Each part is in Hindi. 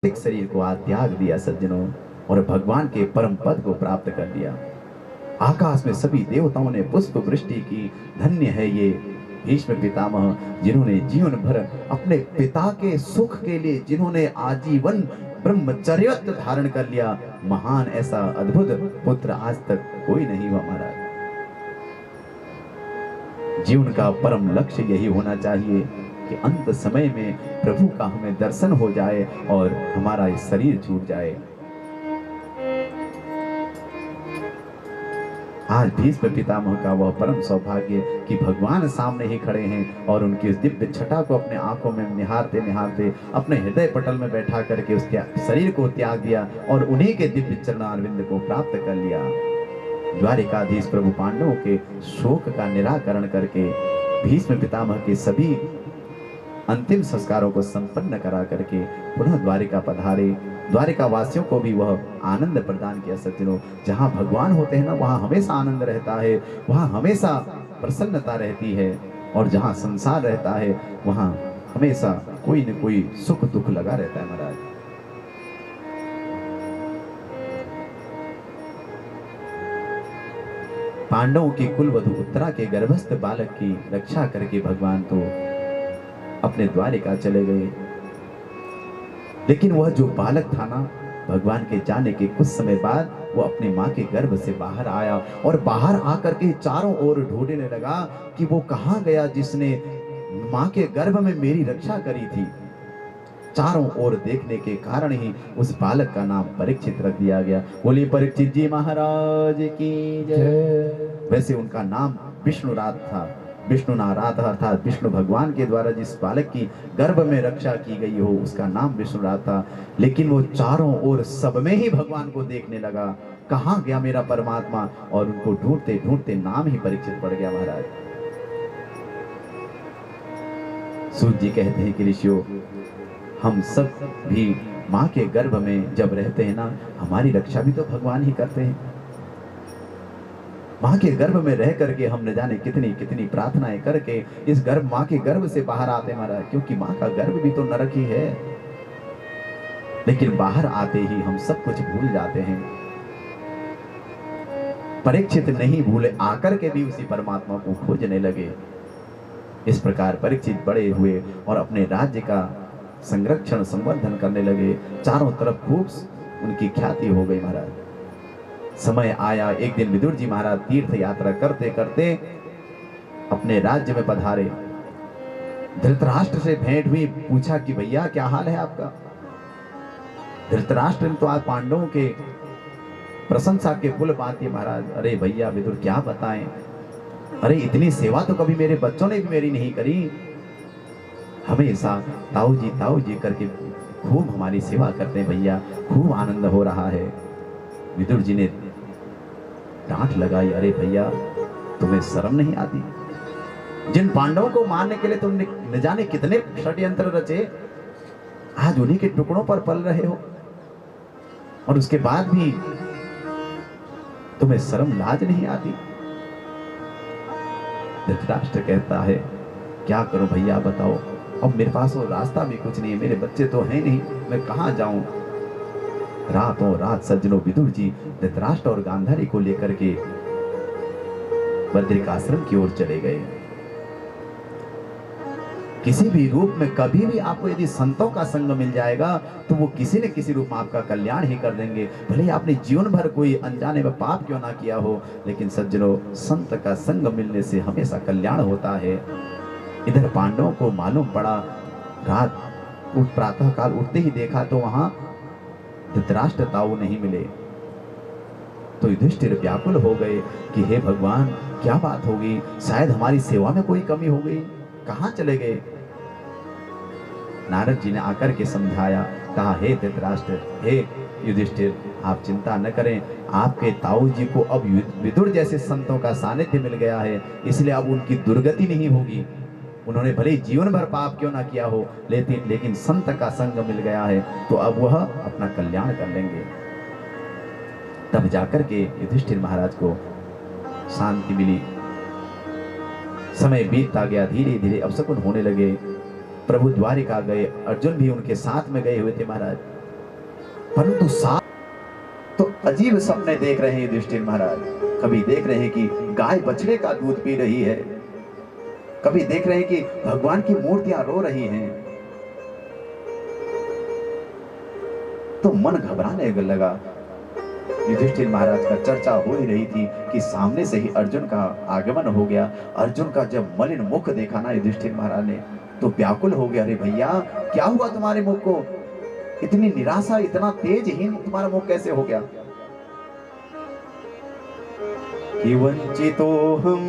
भौतिक शरीर को आज त्याग दिया सज्जनों, और भगवान के परम पद को प्राप्त कर लिया। आकाश में सभी देवताओं ने पुष्प वृष्टि की। धन्य है ये भीष्म पितामह, जिन्होंने जीवन भर अपने पिता के सुख के लिए, जिन्होंने आजीवन ब्रह्मचर्य धारण कर लिया। महान ऐसा अद्भुत पुत्र आज तक कोई नहीं हुआ महाराज। जीवन का परम लक्ष्य यही होना चाहिए कि अंत समय में प्रभु का हमें दर्शन हो जाए और हमारा ये शरीर छूट जाए। आज भीष्म पितामह का वह परम सौभाग्य कि भगवान सामने ही खड़े हैं और उनकी उस दिव्य छटा को अपने आंखों में निहारते निहारते अपने हृदय पटल में बैठा करके उसके शरीर को त्याग दिया और उन्हीं के दिव्य चरणारविंद को प्राप्त कर लिया। द्वारिकाधीश प्रभु पांडवों के शोक का निराकरण करके भीष्म पितामह के सभी अंतिम संस्कारों को संपन्न करा करके पुनः द्वारिका पधारे। द्वारिका वासियों को भी वह आनंद प्रदान किया। सज्जनों, जहाँ भगवान होते हैं ना, वहाँ हमेशा आनंद रहता है, वहाँ हमेशा प्रसन्नता रहती है, और जहाँ संसार रहता है वहाँ हमेशा कोई न कोई सुख दुख लगा रहता है महाराज। पांडवों की कुलवधु उत्तरा के गर्भस्थ बालक की रक्षा करके भगवान तो अपने द्वारिका चले गए। लेकिन वह जो बालक था ना, भगवान के जाने के कुछ समय बाद वो अपनी माँ के गर्भ से बाहर आया और बाहर आकर के चारों ओर ढूंढने लगा कि वो कहाँ गया जिसने माँ के गर्भ में मेरी रक्षा करी थी। चारों ओर देखने के कारण ही उस बालक का नाम परीक्षित रख दिया गया। बोलिए परीक्षित जी महाराज की जय। वैसे उनका नाम विष्णुरात था। विष्णुनारात अर्थात विष्णु भगवान के द्वारा जिस बालक की गर्भ में रक्षा की गई हो उसका नाम विष्णुरात था। लेकिन वो चारों ओर सब में ही भगवान को देखने लगा, कहाँ गया मेरा परमात्मा, और उनको ढूंढते ढूंढते नाम ही परीक्षित पड़ गया महाराज। सूत जी कहते हैं कि ऋषियों, हम सब भी माँ के गर्भ में जब रहते हैं ना, हमारी रक्षा भी तो भगवान ही करते हैं। माँ के गर्भ में रह करके हम न जाने कितनी कितनी प्रार्थनाएं करके इस गर्भ माँ के गर्भ से बाहर आते महाराज, क्योंकि माँ का गर्भ भी तो नरक ही है। लेकिन बाहर आते ही हम सब कुछ भूल जाते हैं। परीक्षित नहीं भूले, आकर के भी उसी परमात्मा को खोजने लगे। इस प्रकार परीक्षित बड़े हुए और अपने राज्य का संरक्षण संवर्धन करने लगे। चारों तरफ खूब उनकी ख्याति हो गई महाराज। समय आया, एक दिन विदुर जी महाराज तीर्थ यात्रा करते करते अपने राज्य में पधारे। धृतराष्ट्र से भेंट हुई, पूछा कि भैया क्या हाल है आपका। धृतराष्ट्र ने तो आज पांडवों के प्रशंसा के पुल बांधे महाराज। अरे भैया विदुर क्या बताएं, अरे इतनी सेवा तो कभी मेरे बच्चों ने भी मेरी नहीं करी। हमेशा ताऊ जी करके खूब हमारी सेवा करते हैं भैया, खूब आनंद हो रहा है। विदुर जी ने डांट लगाई, अरे भैया तुम्हें शर्म नहीं आती। जिन पांडवों को मारने के लिए तुमने न जाने कितने षड्यंत्र रचे, आज उन्हीं के टुकड़ों पर पल रहे हो, और उसके बाद भी तुम्हें शर्म लाज नहीं आती। धृतराष्ट्र कहता है क्या करूं भैया बताओ, अब मेरे पास वो रास्ता भी कुछ नहीं है, मेरे बच्चे तो हैं नहीं, मैं कहां जाऊं। रातों रात सज्जनों विदुर जी धृतराष्ट्र और गांधारी को लेकर के बद्रिकाश्रम की ओर चले गए। किसी भी रूप में कभी भी आपको यदि संतों का संग मिल जाएगा तो वो किसी न किसी रूप में आपका कल्याण ही कर देंगे। भले आपने जीवन भर कोई अनजाने में पाप क्यों ना किया हो, लेकिन सज्जनों संत का संग मिलने से हमेशा कल्याण होता है। इधर पांडवों को मालूम पड़ा, रात प्रातः काल उठते ही देखा तो वहां धृतराष्ट्र ताऊ नहीं मिले। तो युधिष्ठिर व्याकुल हो गए कि हे भगवान क्या बात होगी, शायद हमारी सेवा में कोई कमी हो गई, कहां चले गए। नारद जी ने आकर के समझाया, कहा हे धृतराष्ट्र, हे युधिष्ठिर, आप चिंता न करें, आपके ताऊ जी को अब विदुर जैसे संतों का सानिध्य मिल गया है, इसलिए अब उनकी दुर्गति नहीं होगी। उन्होंने भले जीवन भर पाप क्यों ना किया हो, लेकिन संत का संग मिल गया है तो अब वह अपना कल्याण कर लेंगे। तब जाकर के युधिष्ठिर महाराज को शांति मिली। समय बीतता गया, धीरे धीरे अपशकुन होने लगे। प्रभु द्वारिका गए, अर्जुन भी उनके साथ में गए हुए थे महाराज। परंतु साथ तो अजीब सपने देख रहे हैं युधिष्ठिर महाराज। कभी देख रहे हैं कि गाय बछड़े का दूध पी रही है, कभी देख रहे हैं कि भगवान की मूर्तियां रो रही हैं। तो मन घबराने लगा। युधिष्ठिर महाराज का चर्चा हो ही रही थी कि सामने से ही अर्जुन का आगमन हो गया। अर्जुन का जब मलिन मुख देखा ना युधिष्ठिर महाराज ने, तो व्याकुल हो गया। अरे भैया, क्या हुआ तुम्हारे मुख को? इतनी निराशा, इतना तेजहीन तुम्हारा मुख कैसे हो गया? कि वंचितो हम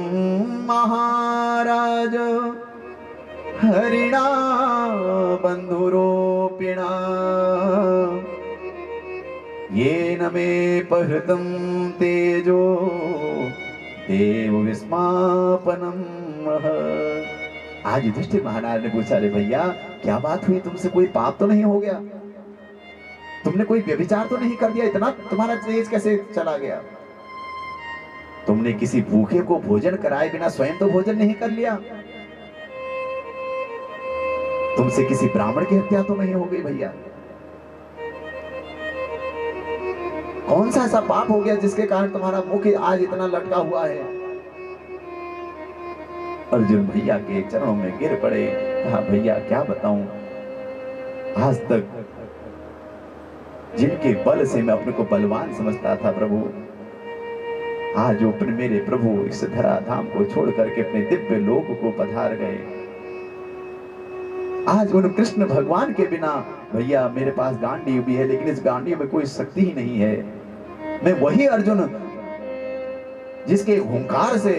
महाराज हरिणा बंधुरोपिणा ये न मे पहृतं तेजो देव विस्मापनम। आज युधिष्ठिर महाराज ने पूछा, अरे भैया क्या बात हुई? तुमसे कोई पाप तो नहीं हो गया? तुमने कोई व्यभिचार तो नहीं कर दिया? इतना तुम्हारा तेज कैसे चला गया? तुमने किसी भूखे को भोजन कराए बिना स्वयं तो भोजन नहीं कर लिया? तुमसे किसी ब्राह्मण की हत्या तो नहीं हो गई भैया? कौन सा ऐसा पाप हो गया जिसके कारण तुम्हारा मुख आज इतना लटका हुआ है? अर्जुन भैया के चरणों में गिर पड़े। कहा, भैया क्या बताऊं, आज तक जिनके बल से मैं अपने को बलवान समझता था प्रभु, आज वो मेरे प्रभु इस धरा धाम को छोड़ करके अपने दिव्य लोक को पधार गए। आज उन कृष्ण भगवान के बिना भैया मेरे पास गांडीव भी है, लेकिन इस गांडीव में कोई शक्ति ही नहीं है। मैं वही अर्जुन जिसके हुंकार से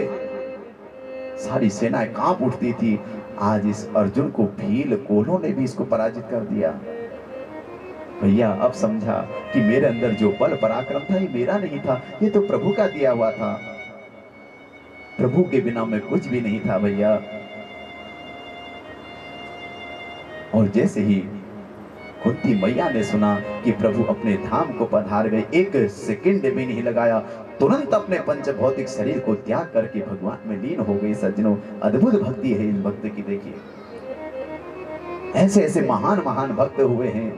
सारी सेनाएं कांप उठती थी, आज इस अर्जुन को भील कोलों ने भी इसको पराजित कर दिया। भैया अब समझा कि मेरे अंदर जो बल पराक्रम था ये मेरा नहीं था, ये तो प्रभु का दिया हुआ था। प्रभु के बिना मैं कुछ भी नहीं था भैया। और जैसे ही कुंती मैया ने सुना कि प्रभु अपने धाम को पधार गए, एक सेकंड भी नहीं लगाया, तुरंत अपने पंच भौतिक शरीर को त्याग करके भगवान में लीन हो गई। सज्जनों, अद्भुत भक्ति है इस भक्त की। देखिए, ऐसे ऐसे महान महान भक्त हुए हैं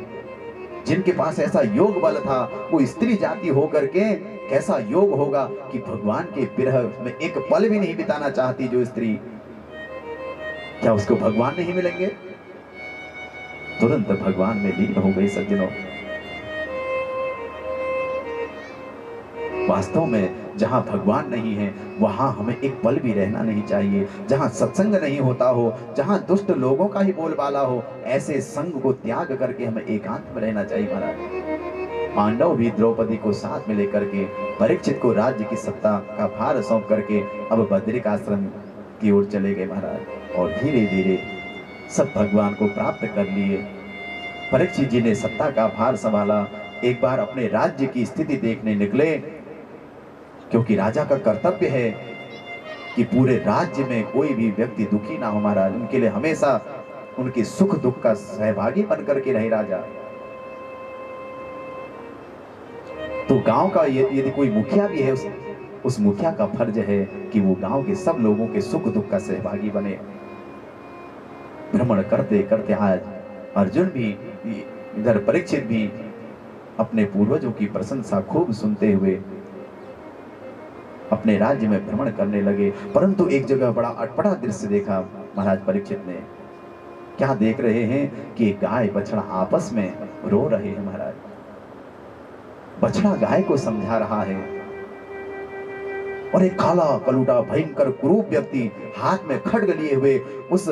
जिनके पास ऐसा योग बल था। वो स्त्री जाति होकर के कैसा योग होगा कि भगवान के विरह में एक पल भी नहीं बिताना चाहती जो स्त्री, क्या उसको भगवान नहीं मिलेंगे? तुरंत भगवान में लीन हो गई। सज्जनों, वास्तव में जहां भगवान नहीं है वहां हमें एक पल भी रहना नहीं चाहिए। जहां सत्संग नहीं होता हो, जहां दुष्ट लोगों का ही बोलबाला हो, ऐसे संग को त्याग करके हमें एकांत में रहना चाहिए। महाराज, पांडव भी द्रौपदी को साथ में लेकर के परीक्षित को राज्य की सत्ता का भार सौंप करके अब बद्रिक आश्रम की ओर चले गए महाराज। और धीरे धीरे सब भगवान को प्राप्त कर लिए। परीक्षित जी ने सत्ता का भार संभाला। एक बार अपने राज्य की स्थिति देखने निकले, क्योंकि राजा का कर्तव्य है कि पूरे राज्य में कोई भी व्यक्ति दुखी ना हो महाराज। उनके लिए हमेशा उनके सुख दुख का सहभागी बन करके रहे राजा। तो गांव का यदि कोई मुखिया भी है, उस मुखिया का फर्ज है कि वो गांव के सब लोगों के सुख दुख का सहभागी बने। भ्रमण करते करते आज अर्जुन भी, इधर परीक्षित भी अपने पूर्वजों की प्रशंसा खूब सुनते हुए अपने राज्य में भ्रमण करने लगे। परंतु एक जगह बड़ा अटपटा दृश्य देखा महाराज परीक्षित ने। क्या देख रहे हैं कि गाय बछड़ा आपस में रो रहे हैं महाराज। बछड़ा गाय को समझा रहा है और एक काला कलूटा भयंकर कुरूप व्यक्ति हाथ में खड्ग लिए हुए उस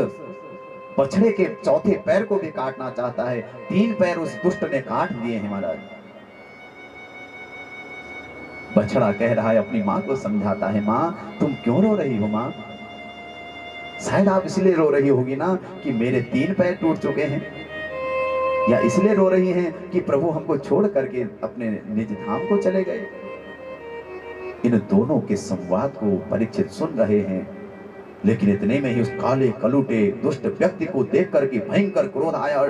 बछड़े के चौथे पैर को भी काटना चाहता है। 3 पैर उस दुष्ट ने काट दिए हैं महाराज। बछड़ा कह रहा है, अपनी मां को समझाता है, मां तुम क्यों रो रही हो मां? शायद आप इसलिए रो रही होगी ना कि मेरे 3 पैर टूट चुके हैं, या इसलिए रो रही हैं कि प्रभु हमको छोड़ करके अपने निज धाम को चले गए। इन दोनों के संवाद को परीक्षित सुन रहे हैं, लेकिन इतने में ही उस काले कलूटे दुष्ट व्यक्ति को देख करके भयंकर क्रोध आया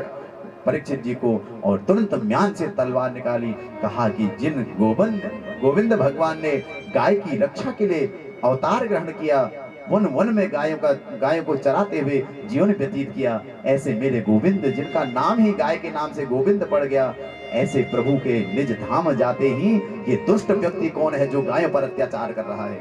परीक्षित जी को, और तुरंत म्यान से तलवार निकाली। कहा कि जिन गोविंद भगवान ने गाय की रक्षा के लिए अवतार ग्रहण किया, वन वन में गायों को चराते हुए जीवन व्यतीत किया, ऐसे मेरे गोविंद जिनका नाम ही गाय के नाम से गोविंद पड़ गया, ऐसे प्रभु के निज धाम जाते ही ये दुष्ट व्यक्ति कौन है जो गायों पर अत्याचार कर रहा है।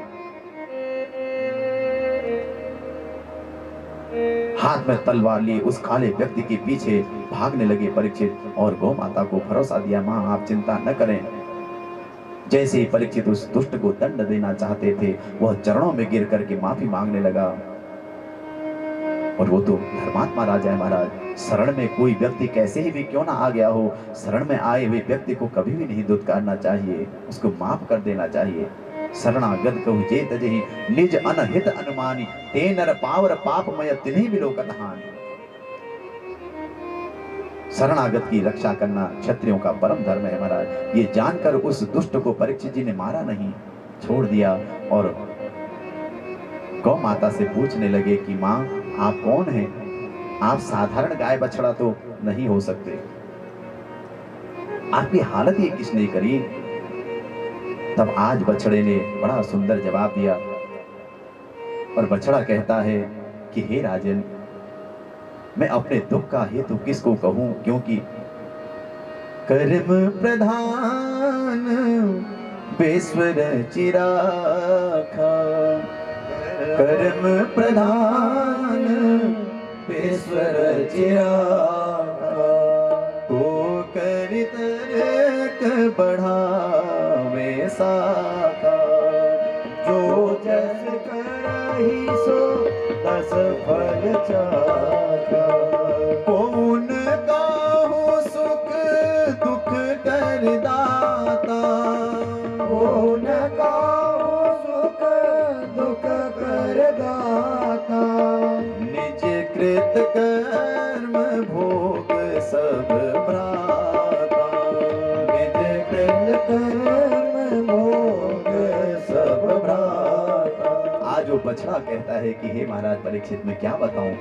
हाथ में तलवार लिए उस काले व्यक्ति के पीछे भागने लगे परीक्षित और गौ माता को भरोसा दिया, मां आप चिंता न करें। जैसे ही परीक्षित उस दुष्ट को दंड देना चाहते थे, वह चरणों में गिर करके माफी मांगने लगा। और वो तो धर्मात्मा राजा है महाराज, शरण में कोई व्यक्ति कैसे ही भी क्यों ना आ गया हो, शरण में आए हुए व्यक्ति को कभी भी नहीं दुत्कारना चाहिए, उसको माफ कर देना चाहिए। शरणागत कहु जे तजहि निज अनहित अनुमानी, ते नर पावर पापमय तिन्हि विलोकत हानि। शरणागत की रक्षा करना क्षत्रियों का परम धर्म है महाराज। ये जानकर उस दुष्ट को परीक्षित जी ने मारा नहीं, छोड़ दिया और गौ माता से पूछने लगे कि मां आप कौन हैं? आप साधारण गाय बछड़ा तो नहीं हो सकते, आपकी हालत ये किसने करी? तब आज बछड़े ने बड़ा सुंदर जवाब दिया और बछड़ा कहता है कि हे राजन, मैं अपने दुख का हेतु किसको कहूं, क्योंकि कर्म प्रधान बेस्वर चिराखा, कर्म प्रधान बेस्वर चिराखा, को कर तरक बढ़ावे साखा, जो जस करहि सो दस फल चाखा, कौन काहू सुख दुख कर दाता, कौन काहू सुख दुख कर दाता, निज कृत कर्म भोग सब भ्राता, निज कृत कर्म भोग सब भ्राता। आज वो बछड़ा कहता है कि हे महाराज परीक्षित, मैं क्या बताऊं,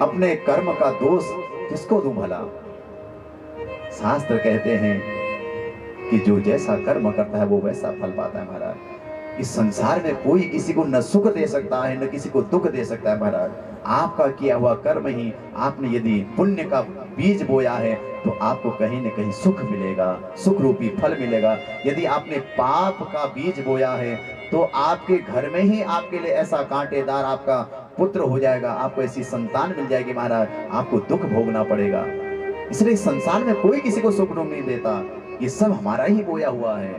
अपने कर्म का दोष किसको दूं भला? शास्त्र कहते हैं कि जो जैसा कर्म करता है वो वैसा फल पाता है महाराज। इस संसार में कोई किसी को न सुख दे सकता है न किसी को दुख दे सकता है महाराज। आपका किया हुआ कर्म ही, आपने यदि पुण्य का बीज बोया है तो आपको कहीं न कहीं सुख मिलेगा, सुख रूपी फल मिलेगा। यदि आपने पाप का बीज बोया है तो आपके घर में ही आपके लिए ऐसा कांटेदार आपका पुत्र हो जाएगा, आपको ऐसी संतान मिल जाएगी महाराज, आपको दुख भोगना पड़ेगा। इसलिए संसार में कोई किसी को सुख नहीं देता, ये सब हमारा ही बोया हुआ है।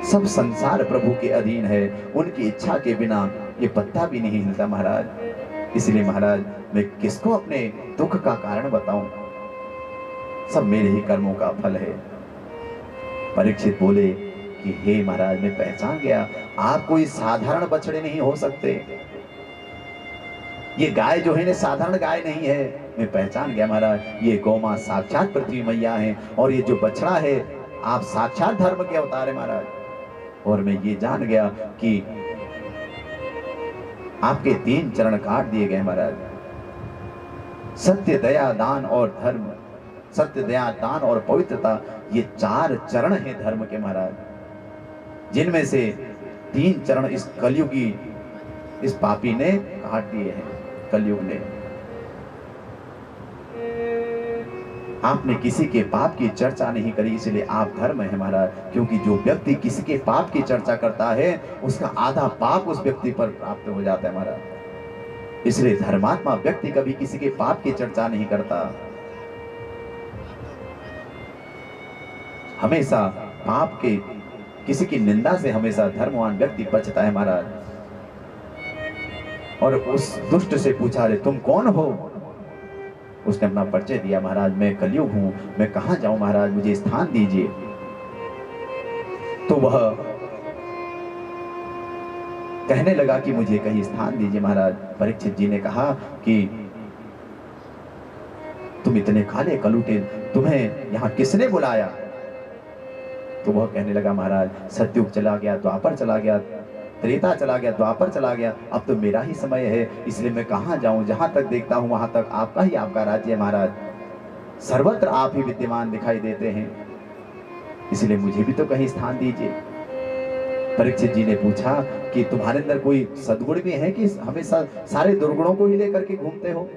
सब संसार प्रभु के अधीन है, उनकी इच्छा के बिना ये पत्ता भी नहीं हिलता महाराज। इसलिए महाराज मैं किसको अपने दुख का कारण बताऊं, सब मेरे ही कर्मों का फल है। परीक्षित बोले कि हे महाराज, मैं पहचान गया आप कोई साधारण बछड़े नहीं हो सकते, ये गाय जो है ना साधारण गाय नहीं है। मैं पहचान गया महाराज, ये गौ मां साक्षात पृथ्वी मैया है और ये जो बछड़ा है आप साक्षात धर्म के अवतार है महाराज। और मैं ये जान गया कि आपके 3 चरण काट दिए गए महाराज, सत्य दया दान और धर्म, सत्य दया दान और पवित्रता, ये 4 चरण हैं धर्म के महाराज, जिनमें से 3 चरण इस कलयुगी इस पापी ने काट दिए हैं। कलयुग ने आपने किसी के पाप की चर्चा नहीं करी, इसलिए आप धर्म है महाराज। क्योंकि जो व्यक्ति किसी के पाप की चर्चा करता है उसका आधा पाप उस व्यक्ति पर प्राप्त हो जाता है महाराज। इसलिए धर्मात्मा व्यक्ति कभी किसी के पाप की चर्चा नहीं करता, हमेशा पाप के किसी की निंदा से हमेशा धर्मवान व्यक्ति बचता है महाराज। और उस दुष्ट से पूछा, रे तुम कौन हो? उसने अपना परिचय दिया, महाराज मैं कलयुग हूं, मैं कहां जाऊं महाराज, मुझे स्थान दीजिए। तो वह कहने लगा कि मुझे कहीं स्थान दीजिए महाराज। परीक्षित जी ने कहा कि तुम इतने काले कलूटे, तुम्हें यहां किसने बुलाया? तो वह कहने लगा, महाराज सतयुग चला गया, द्वापर चला गया, त्रेता चला गया, द्वापर चला गया, अब तो मेरा ही समय है, इसलिए मैं कहां जाऊं? जहां तक देखता हूं वहां तक आपका राज्य है महाराज, सर्वत्र आप ही विद्यमान दिखाई देते हैं, इसलिए मुझे भी तो कहीं स्थान दीजिए। परीक्षित जी ने पूछा कि तुम्हारे अंदर कोई सद्गुण भी है कि हमेशा सारे दुर्गुणों को ही लेकर के घूमते हो?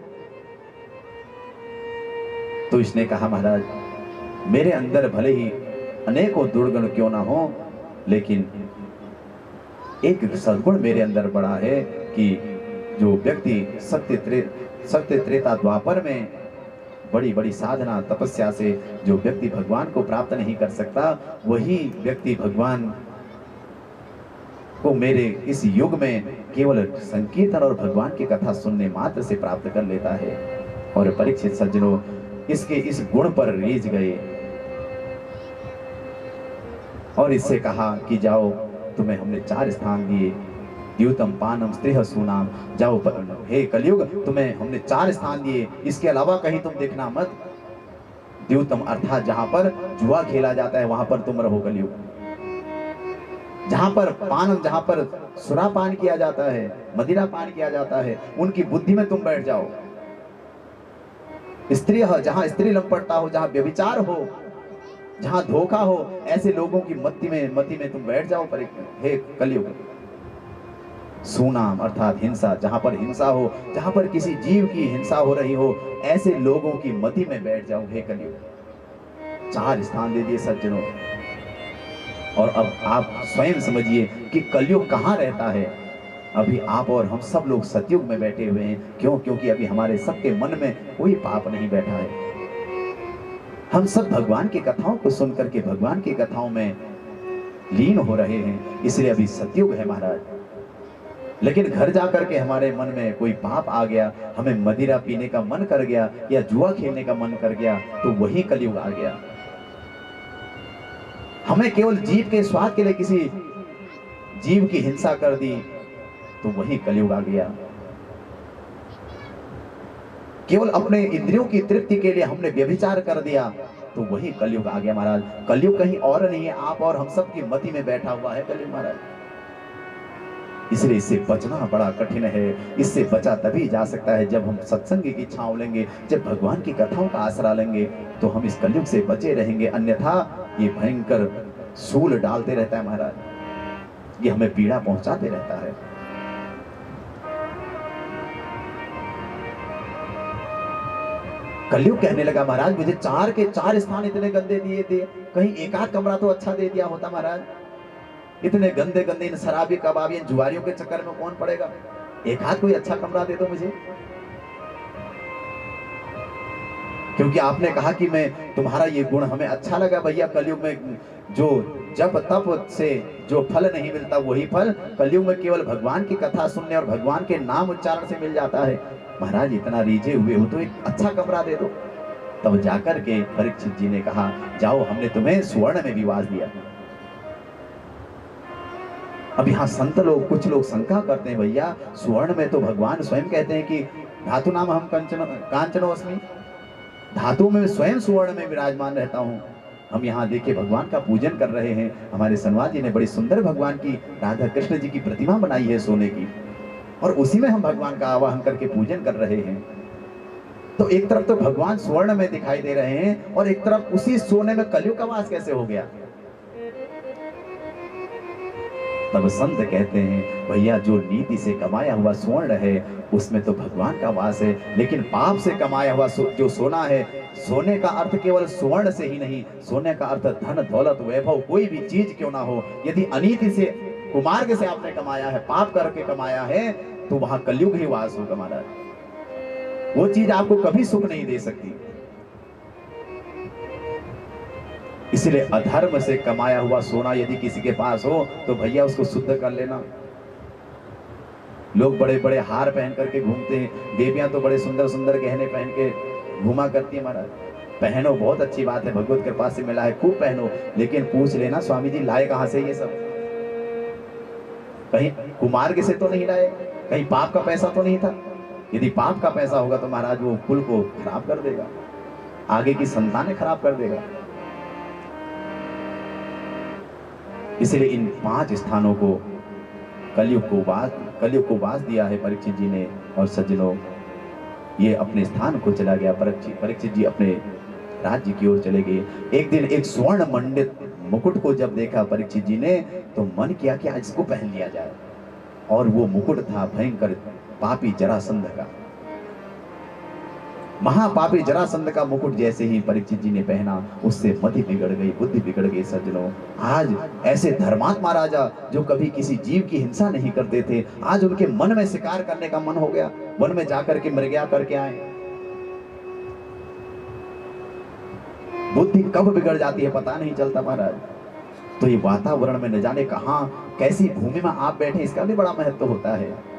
तो इसने कहा, महाराज मेरे अंदर भले ही अनेकों दुर्गुण क्यों ना हो, लेकिन एक सद्गुण मेरे अंदर बड़ा है कि जो व्यक्ति सत्य त्रेता द्वापर में बड़ी बड़ी साधना तपस्या से जो व्यक्ति भगवान को प्राप्त नहीं कर सकता, वही व्यक्ति भगवान को मेरे इस युग में केवल संकीर्तन और भगवान की कथा सुनने मात्र से प्राप्त कर लेता है। और परीक्षित सज्जनों इसके इस गुण पर रीझ गए और इससे कहा कि जाओ, तुम्हें हमने 4 स्थान दिए, द्यूतम पानम स्त्रीह सूनाम, जाओ हे कलयुग, तुम्हें हमने 4 स्थान दिए, इसके अलावा कहीं तुम देखना मत। द्यूतम अर्थात जहां पर जुआ खेला जाता है वहां पर तुम रहो कलयुग। जहां पर पानम, जहां पर सुरापान किया जाता है, मदिरा पान किया जाता है, उनकी बुद्धि में तुम बैठ जाओ। स्त्री जहां स्त्री लंपटता हो, जहां व्यभिचार हो, जहां धोखा हो, ऐसे लोगों की मति में तुम बैठ जाओ हे कलयुग। सूनाम अर्थात हिंसा, जहां पर हिंसा हो, जहां पर किसी जीव की हिंसा हो रही हो, ऐसे लोगों की मति में बैठ जाओ हे कलयुग। 4 स्थान दे दिए सज्जनों। और अब आप स्वयं समझिए कि कलयुग कहां रहता है। अभी आप और हम सब लोग सतयुग में बैठे हुए हैं। क्यों? क्योंकि अभी हमारे सबके मन में कोई पाप नहीं बैठा है। हम सब भगवान की कथाओं को सुनकर के भगवान की कथाओं में लीन हो रहे हैं, इसलिए अभी सतयुग है महाराज। लेकिन घर जाकर के हमारे मन में कोई पाप आ गया, हमें मदिरा पीने का मन कर गया या जुआ खेलने का मन कर गया, तो वही कलयुग आ गया। हमें केवल जीव के स्वाद के लिए किसी जीव की हिंसा कर दी, तो वही कलयुग आ गया। केवल अपने इंद्रियों की तृप्ति के लिए हमने व्यभिचार कर दिया, तो वही कलयुग आ गया महाराज। कलयुग कहीं और नहीं है, आप और हम सब की मति में बैठा हुआ है कलयुग महाराज। इसलिए इससे बचना बड़ा कठिन है। इससे बचा तभी जा सकता है जब हम सत्संग की छांव लेंगे, जब भगवान की कथाओं का आसरा लेंगे, तो हम इस कलयुग से बचे रहेंगे। अन्यथा ये भयंकर सूल डालते रहता है महाराज, ये हमें पीड़ा पहुंचाते रहता है। कलयुग कहने लगा, महाराज मुझे 4 के 4 स्थान इतने गंदे दिए थे, कहीं एक आध कमरा तो अच्छा दे दिया होता महाराज। इतने गंदे गंदे इन शराबी कबाबी इन जुआरियों के चक्कर में कौन पड़ेगा? एक हाथ कोई अच्छा कमरा दे दो मुझे। क्योंकि आपने कहा कि मैं तुम्हारा ये गुण हमें अच्छा लगा। भैया कलयुग में जो जप तप से जो फल नहीं मिलता, वही फल कलयुग में केवल भगवान की कथा सुनने और भगवान के नाम उच्चारण से मिल जाता है। महाराज इतना रीझे हुए हो तो एक अच्छा कमरा दे दो। तब जाकर के परीक्षित जी ने कहा, जाओ हमने तुम्हें स्वर्ण में विवास दिया। अब यहाँ संत लोग कुछ लोग शंका करते हैं, भैया स्वर्ण में तो भगवान स्वयं कहते हैं कि धातु नाम हम कांचनोऽस्मि, धातु में स्वयं स्वर्ण में विराजमान रहता हूँ। हम यहाँ देखिए भगवान का पूजन कर रहे हैं। हमारे सनवाद जी ने बड़ी सुंदर भगवान की राधा कृष्ण जी की प्रतिमा बनाई है सोने की, और उसी में हम भगवान का आवाहन करके पूजन कर रहे हैं। तो एक तरफ तो भगवान स्वर्ण में दिखाई दे रहे हैं और एक तरफ उसी सोने में कलयुग का वास कैसे हो गया? तब संत कहते हैं, भैया जो नीति से कमाया हुआ स्वर्ण है उसमें तो भगवान का वास है, लेकिन पाप से कमाया हुआ जो सोना है, सोने का अर्थ केवल स्वर्ण से ही नहीं, सोने का अर्थ धन दौलत वैभव कोई भी चीज क्यों ना हो। यदि अनीति से कुमार्ग से आपने कमाया है, पाप करके कमाया है, तो वहां कलयुग ही वास होगा महाराज। वो चीज आपको कभी सुख नहीं दे सकती। इसलिए अधर्म से कमाया हुआ सोना यदि किसी के पास हो तो भैया उसको शुद्ध कर लेना। लोग बड़े बड़े हार पहन करके घूमते हैं, देवियां तो बड़े सुंदर सुंदर गहने पहन के घूमा करती है महाराज। पहनो, बहुत अच्छी बात है, भगवत कृपा से मिला है, खूब पहनो, लेकिन पूछ लेना स्वामी जी लाए कहां से ये सब? कहीं कुमार्ग से तो नहीं लाए, कहीं पाप का पैसा तो नहीं था। यदि पाप का पैसा होगा तो महाराज वो कुल को खराब कर देगा, आगे की संतानें खराब कर देगा। इसलिए इन 5 स्थानों को कलयुग को वास दिया है परीक्षित जी ने। और सज्जनों ये अपने स्थान को चला गया। परीक्षित जी अपने राज्य की ओर चले गए। एक दिन एक स्वर्ण मंडित मुकुट को जब देखा परीक्षित जी ने, तो मन किया कि आज इसको पहन लिया जाए। और वो मुकुट था भयंकर पापी जरासंध का। महापापी जरासंध का मुकुट जैसे ही परीक्षित जी ने पहना, उससे मति बिगड़ गई, बुद्धि बिगड़ गई। सज्जनों, आज ऐसे धर्मात्मा राजा जो कभी किसी जीव की हिंसा नहीं करते थे, आज उनके मन में शिकार करने का मन हो गया, वन में जाकर के मृगया करके आए। बुद्धि कब बिगड़ जाती है पता नहीं चलता महाराज। तो ये वातावरण में न जाने कहां कैसी भूमि में आप बैठे, इसका भी बड़ा महत्व होता है।